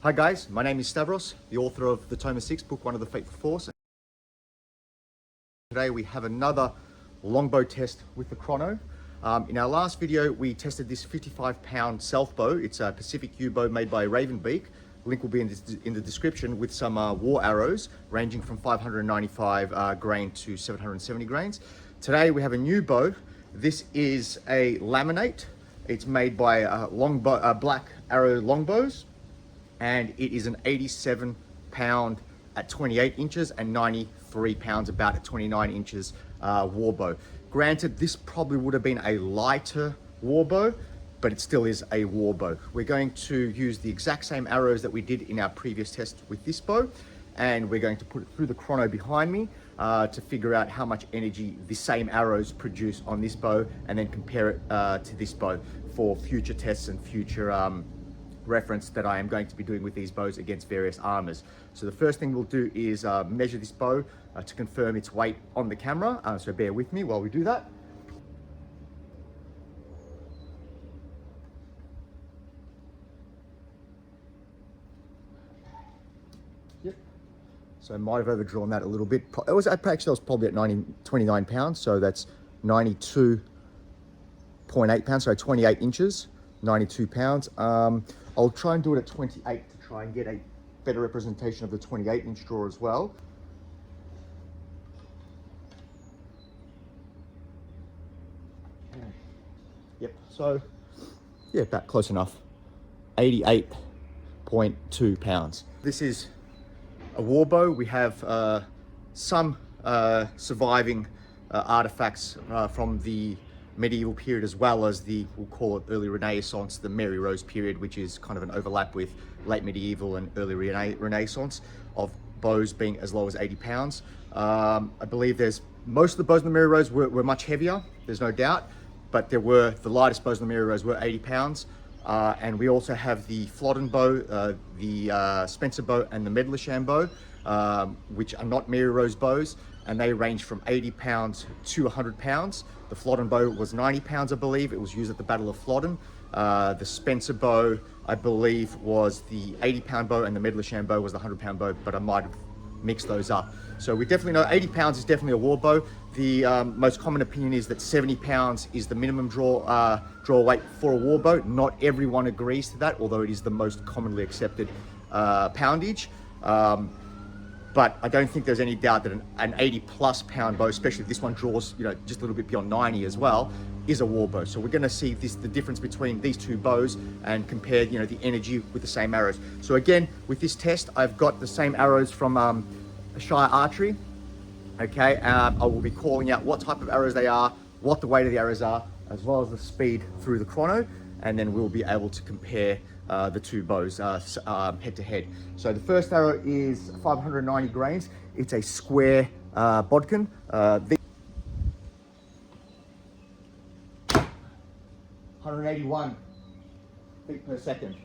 Hi guys, my name is Stavros, the author of the Tome of 6 book, One of the Fateful Force. Today we have another longbow test with the Chrono. In our last video, we tested this 55-pound self bow. It's a Pacific U bow made by Ravenbeak. Link will be in the description with some war arrows ranging from 595 grain to 770 grains. Today we have a new bow. This is a Laminate. It's made by Black Arrow Longbows, and it is an 87-pound at 28 inches and 93 pounds about at 29 inches Warbow. Granted, this probably would have been a lighter Warbow, but it still is a Warbow. We're going to use the exact same arrows that we did in our previous test with this bow, and we're going to put it through the Chrono behind me to figure out how much energy the same arrows produce on this bow, and then compare it to this bow for future tests and future reference that I am going to be doing with these bows against various armors. So the first thing we'll do is measure this bow to confirm its weight on the camera, so bear with me while we do that. Yep. So I might have overdrawn that a little bit. It was probably at 29 pounds, so that's 92.8 pounds, so 28 inches, 92 pounds. I'll try and do it at 28 to try and get a better representation of the 28-inch draw as well. Yep, so yeah, about close enough. 88.2 pounds. This is a Warbow. We have some surviving artifacts from the medieval period, as well as the, we'll call it early Renaissance, the Mary Rose period, which is kind of an overlap with late medieval and early Renaissance, of bows being as low as 80 pounds. I believe most of the bows in the Mary Rose were much heavier, there's no doubt, but the lightest bows in the Mary Rose were 80 pounds. And we also have the Flodden bow, the Spencer bow, and the Mendlesham bow, which are not Mary Rose bows, and they range from 80 pounds to 100 pounds. The Flodden bow was 90 pounds, I believe. It was used at the Battle of Flodden. The Spencer bow, I believe, was the 80-pound bow, and the Mendlesham bow was the 100-pound bow, but I might have mixed those up. So we definitely know 80 pounds is definitely a war bow. The most common opinion is that 70 pounds is the minimum draw weight for a war bow. Not everyone agrees to that, although it is the most commonly accepted poundage. But I don't think there's any doubt that an 80+ pound bow, especially if this one draws, just a little bit beyond 90 as well, is a war bow. So we're going to see the difference between these two bows and compare, the energy with the same arrows. So again, with this test, I've got the same arrows from Shire Archery. Okay, I will be calling out what type of arrows they are, what the weight of the arrows are, as well as the speed through the Chrono, and then we'll be able to compare the two bows head to head. So the first arrow is 590 grains. It's a square bodkin. 181 feet per second.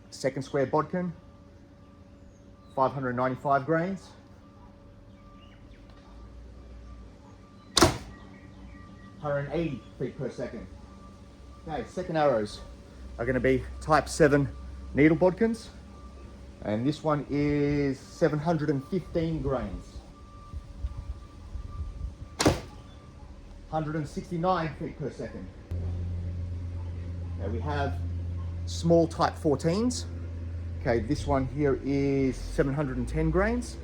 Second square bodkin, 595 grains. 180 feet per second. Okay, second arrows are going to be type 7 Needle Bodkins, and this one is 715 grains. 169 feet per second. Okay, we have small type 14s. Okay, this one here is 710 grains.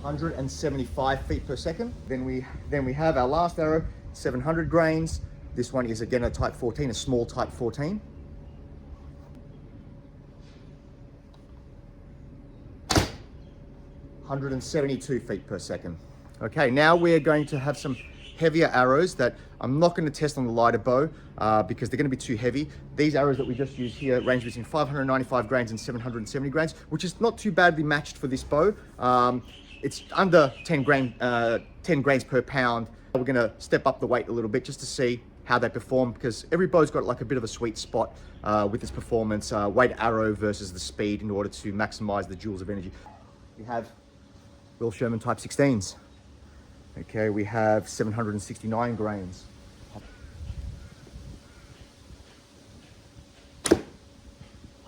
175 feet per second. Then we have our last arrow, 700 grains. This one is again a type 14, a small type 14. 172 feet per second. Okay, now we're going to have some heavier arrows that I'm not going to test on the lighter bow because they're going to be too heavy. These arrows that we just used here range between 595 grains and 770 grains, which is not too badly matched for this bow. It's under 10 grains per pound. We're going to step up the weight a little bit just to see how they perform, because every bow's got like a bit of a sweet spot with its performance, weight arrow versus the speed, in order to maximize the joules of energy. We have Will Sherman type 16s. Okay, we have 769 grains.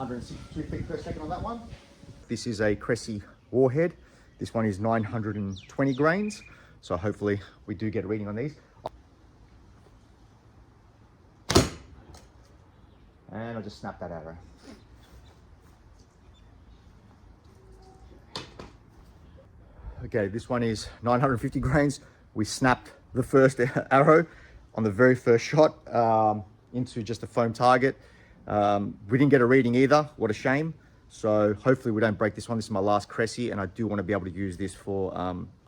162 feet per second on that one. This is a Crecy warhead. This one is 920 grains. So hopefully we do get a reading on these. And I'll just snap that arrow. Okay, this one is 950 grains. We snapped the first arrow on the very first shot into just a foam target. We didn't get a reading either. What a shame. So hopefully we don't break this one. This is my last Crecy, and I do want to be able to use this for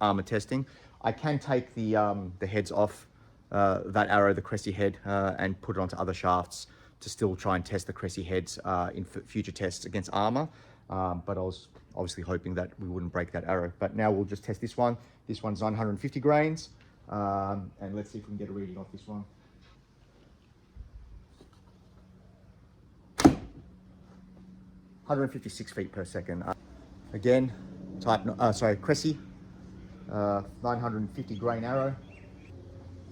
armor testing. I can take the heads off that arrow, the Crecy head, and put it onto other shafts to still try and test the Crecy heads in future tests against armor. But I was obviously hoping that we wouldn't break that arrow. But now we'll just test this one. This one's 950 grains. And let's see if we can get a reading off this one. (156 feet per second). Again, Crecy, 950 grain arrow.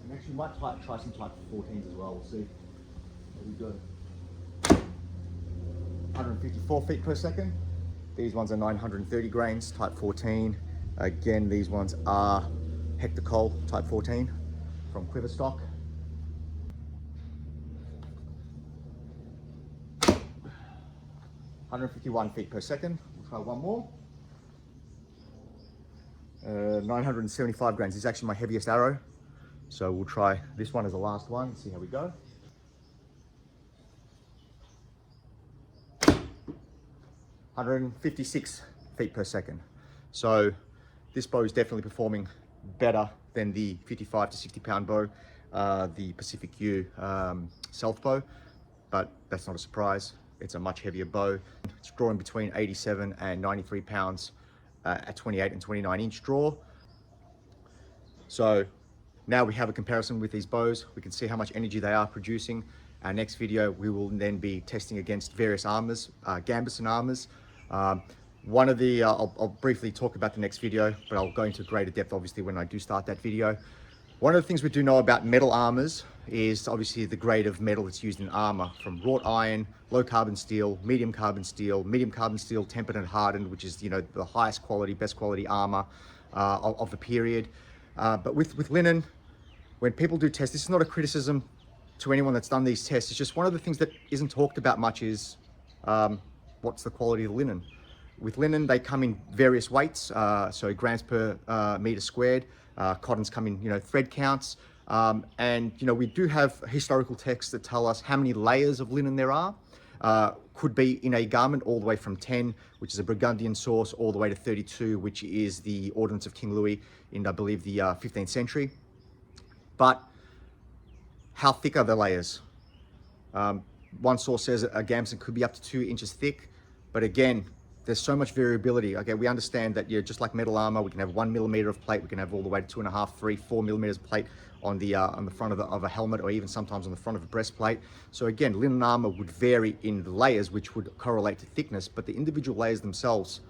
And actually might try some type 14s as well. We'll see. There we go. 154 feet per second. These ones are 930 grains, type 14. Again, these ones are hectocol type 14 from quiver stock. 151 feet per second. We'll try one more. 975 grains. This is actually my heaviest arrow. So we'll try this one as the last one and see how we go. 156 feet per second. So this bow is definitely performing better than the 55 to 60 pound bow, the Pacific U self bow, but that's not a surprise. It's a much heavier bow. It's drawing between 87 and 93 pounds at 28 and 29 inch draw. So now we have a comparison with these bows. We can see how much energy they are producing. Our next video, we will then be testing against various armors, gambits and armors. One of the, I'll briefly talk about the next video, but I'll go into greater depth obviously when I do start that video. One of the things we do know about metal armors is obviously the grade of metal that's used in armor, from wrought iron, low carbon steel, medium carbon steel, tempered and hardened, which is, you know, the highest quality, best quality armor of the period. But with linen, when people do tests, this is not a criticism to anyone that's done these tests. It's just one of the things that isn't talked about much is what's the quality of the linen. With linen, they come in various weights, so grams per meter squared. Cottons come in, you know, thread counts. And, you know, we do have historical texts that tell us how many layers of linen there are. Could be in a garment all the way from 10, which is a Burgundian source, all the way to 32, which is the Ordinance of King Louis in, I believe, the 15th century. But how thick are the layers? One source says a gamson could be up to 2 inches thick, but again, there's so much variability. Okay, we understand that, you know, just like metal armor, we can have 1 millimeter of plate, we can have all the way to 2.5, 3, 4 millimeters of plate on the front of a helmet, or even sometimes on the front of a breastplate. So again, linen armor would vary in the layers, which would correlate to thickness, but the individual layers themselves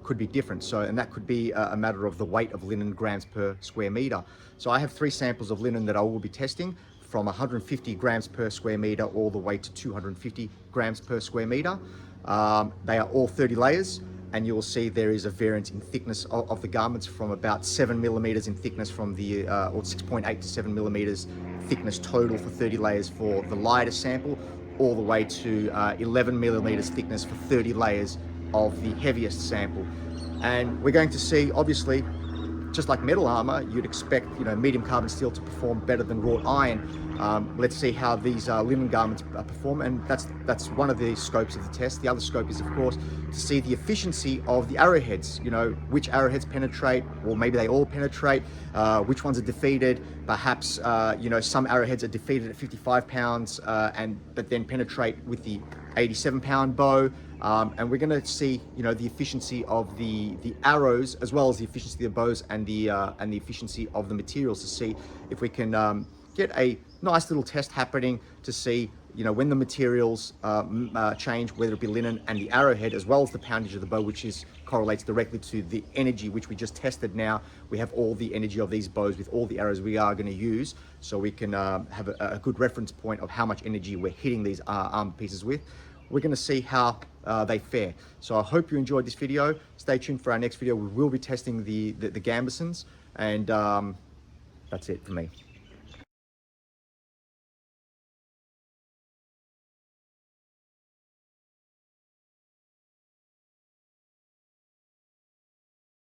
could be different. So, and that could be a matter of the weight of linen grams per square meter. So I have 3 samples of linen that I will be testing, from 150 grams per square meter all the way to 250 grams per square meter. They are all 30 layers, and you will see there is a variance in thickness of the garments from about 7 millimeters in thickness from the, or 6.8 to 7 millimeters thickness total for 30 layers for the lightest sample, all the way to 11 millimeters thickness for 30 layers of the heaviest sample. And we're going to see, obviously, just like metal armor, you'd expect, you know, medium carbon steel to perform better than wrought iron. Let's see how these linen garments perform, and that's one of the scopes of the test. The other scope is, of course, to see the efficiency of the arrowheads. You know, which arrowheads penetrate, or maybe they all penetrate. Which ones are defeated? Perhaps you know, some arrowheads are defeated at 55 pounds, but then penetrate with the 87-pound bow. And we're going to see, you know, the efficiency of the arrows, as well as the efficiency of the bows and the efficiency of the materials, to see if we can get a nice little test happening to see, you know, when the materials change, whether it be linen and the arrowhead, as well as the poundage of the bow, which correlates directly to the energy, which we just tested. Now we have all the energy of these bows with all the arrows we are going to use, so we can have a good reference point of how much energy we're hitting these armor pieces with. We're going to see how they fare. So I hope you enjoyed this video. Stay tuned for our next video. We will be testing the Gambesons, and that's it for me.